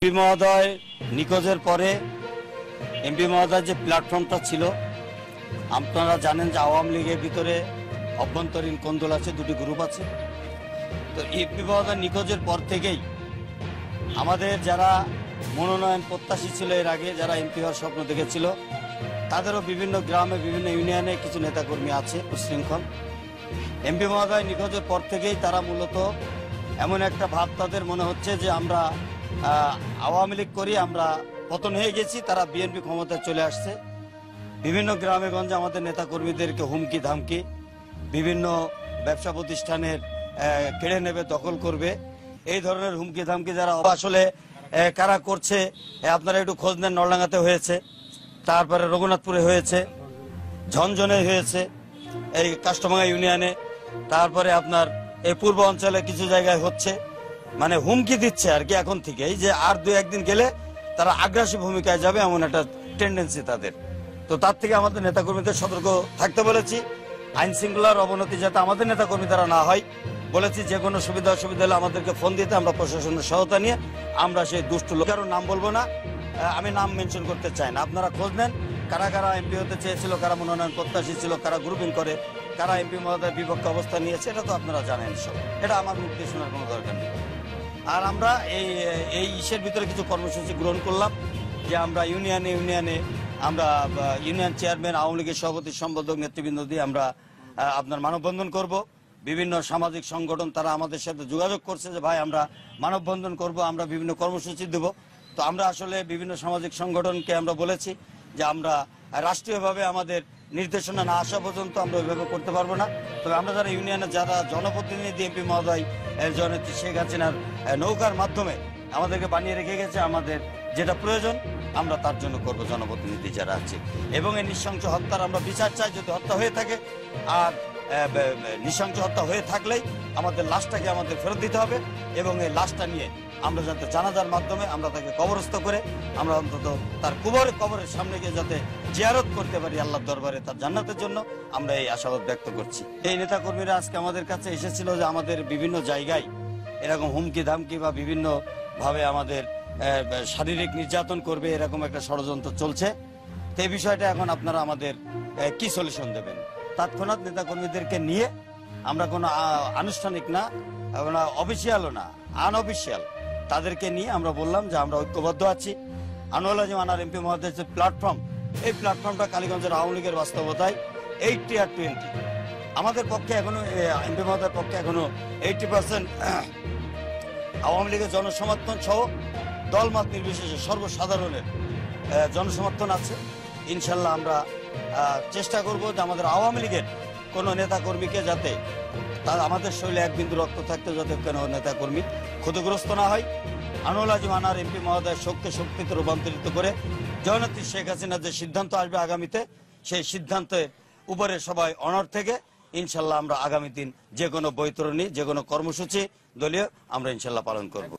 MP মহোদয় নিখোঁজের পরে এমপি মহোদয় যে প্ল্যাটফর্মটা ছিল, আপনারা জানেন যে আওয়ামী লীগের ভিতরে অভ্যন্তরীণ কোন্দল আছে, দুটি গ্রুপ আছে। তো এমপি মহোদয় নিখোঁজের পর থেকেই আমাদের যারা মনোনয়ন প্রত্যাশী ছিল, এর আগে যারা এমপি হওয়ার স্বপ্ন দেখেছিল, তাদেরও বিভিন্ন গ্রামে বিভিন্ন ইউনিয়নে কিছু নেতাকর্মী আছে উচ্ছৃঙ্খল। এমপি মহোদয় নিখোঁজের পর থেকেই তারা মূলত এমন একটা ভাব তাদের মনে হচ্ছে যে আমরা আওয়ামী লীগ করি, আমরা পতন হয়ে গেছি, তারা বিএনপি ক্ষমতায় চলে আসছে। বিভিন্ন গ্রামে গঞ্জে আমাদের নেতাকর্মীদেরকে হুমকি ধামকি, বিভিন্ন ব্যবসা প্রতিষ্ঠানের কেড়ে নেবে, দখল করবে, এই ধরনের হুমকি ধামকি যারা আসলে কারা করছে আপনারা একটু খোঁজ নেন। নলডাঙ্গাতে হয়েছে, তারপরে রঘুনাথপুরে হয়েছে, ঝনঝনে হয়েছে, এই কাস্টমাঙ্গা ইউনিয়নে, তারপরে আপনার এই পূর্ব অঞ্চলে কিছু জায়গায় হচ্ছে। মানে হুমকি দিচ্ছে আর কি এখন থেকেই, যে আর দু একদিন গেলে তারা আগ্রাসী ভূমিকায় যাবে, এমন একটা টেন্ডেন্সি তাদের। তো তার থেকে আমাদের নেতাকর্মীদের সতর্ক থাকতে বলেছি, আইন শৃঙ্খলার অবনতি যাতে আমাদের নেতাকর্মী দ্বারা না হয় বলেছি। যে কোনো সুবিধা অসুবিধা হলে আমাদেরকে ফোন দিতে, আমরা প্রশাসনের সহায়তা নিয়ে আমরা সেই দুষ্টু লোক, কারো নাম বলবো না, আমি নাম মেনশন করতে চাই না। আপনারা খোঁজ নেন কারা কারা এমপি হতে চেয়েছিল, কারা মনোনয়ন প্রত্যাশী ছিল, কারা গ্রুপিং করে, কারা এমপি মহোদয়ের বিপক্ষে অবস্থান নিয়েছে, এটা তো আপনারা জানেন সব। এটা আমার মুখ দিয়ে শোনার কোনো দরকার নেই। আর আমরা এই ইসের ভিতরে কিছু কর্মসূচি গ্রহণ করলাম, যে আমরা ইউনিয়নে আমরা ইউনিয়ন চেয়ারম্যান, আওয়ামী লীগের সভাপতি, সম্পাদক, নেতৃবৃন্দ দিয়ে আমরা আপনার মানববন্ধন করব। বিভিন্ন সামাজিক সংগঠন তারা আমাদের সাথে যোগাযোগ করছে যে ভাই আমরা মানববন্ধন করব, আমরা বিভিন্ন কর্মসূচি দেব। তো আমরা আসলে বিভিন্ন সামাজিক সংগঠনকে আমরা বলেছি যে আমরা রাষ্ট্রীয়ভাবে আমাদের নির্দেশনা না আসা পর্যন্ত আমরা ওইভাবে করতে পারবো না। তবে আমরা যারা ইউনিয়নে যারা জনপ্রতিনিধি, এমপি মহোদয় জননেত্রী শেখ হাসিনার নৌকার মাধ্যমে আমাদেরকে বানিয়ে রেখে গেছে, আমাদের যেটা প্রয়োজন আমরা তার জন্য করব, জনপ্রতিনিধি যারা আছে। এবং এই নৃশংস হত্যার আমরা বিচার চাই, যদি হত্যা হয়ে থাকে। আর নৃশংস হত্যা হয়ে থাকলেই আমাদের লাশটাকে আমাদের ফেরত দিতে হবে, এবং এই লাশটা নিয়ে আমরা যাতে জানাজার মাধ্যমে আমরা তাকে কবরস্থ করে আমরা অন্তত তার কবরের সামনে গিয়ে যাতে জিয়ারত করতে পারি আল্লাহর দরবারে, তার জান্নাতের জন্য আমরা এই আশাবাদ ব্যক্ত করছি। এই নেতাকর্মীরা আজকে আমাদের কাছে এসেছিল যে আমাদের বিভিন্ন জায়গায় এরকম হুমকি ধামকি বা বিভিন্ন ভাবে আমাদের শারীরিক নির্যাতন করবে, এরকম একটা ষড়যন্ত্র চলছে। তো এই বিষয়টা এখন আপনারা আমাদের কি সলিউশন দেবেন? তৎক্ষণাৎ নেতাকর্মীদেরকে নিয়ে আমরা কোনো আনুষ্ঠানিক না, অফিসিয়ালও না, আনঅফিসিয়াল, তাদেরকে নিয়ে আমরা বললাম যে আমরা ঐক্যবদ্ধ আছি। আনোয়ার আজিম আনার এমপি মহোদয়ের যে প্ল্যাটফর্ম, এই প্ল্যাটফর্মটা কালীগঞ্জের আওয়ামী লীগের বাস্তবতায় 80 আর 20 আমাদের পক্ষে এখনো, এমপি মহোদয়ের পক্ষে এখনো 80% আওয়ামী লীগের জনসমর্থন সহ দলমত নির্বিশেষে সর্বসাধারণের জনসমর্থন আছে। ইনশাল্লাহ আমরা চেষ্টা করব যে আমাদের আওয়ামী লীগের কোনো নেতাকর্মীকে যাতে তার আমাদের শরীরে এক বিন্দু রক্ত থাকতে যাতে কোনো নেতাকর্মী ক্ষতিগ্রস্ত না হয়। আনোয়ার আজিম আনার এমপি মহোদয়ের শক্তিতে রূপান্তরিত করে জননেত্রী শেখ হাসিনার যে সিদ্ধান্ত আসবে আগামীতে, সেই সিদ্ধান্তের উপরে সবাই অনড় থেকে ইনশাল্লাহ আমরা আগামী দিন যে কোনো বৈতরণী, যে কোনো কর্মসূচি দলীয় আমরা ইনশাল্লাহ পালন করব।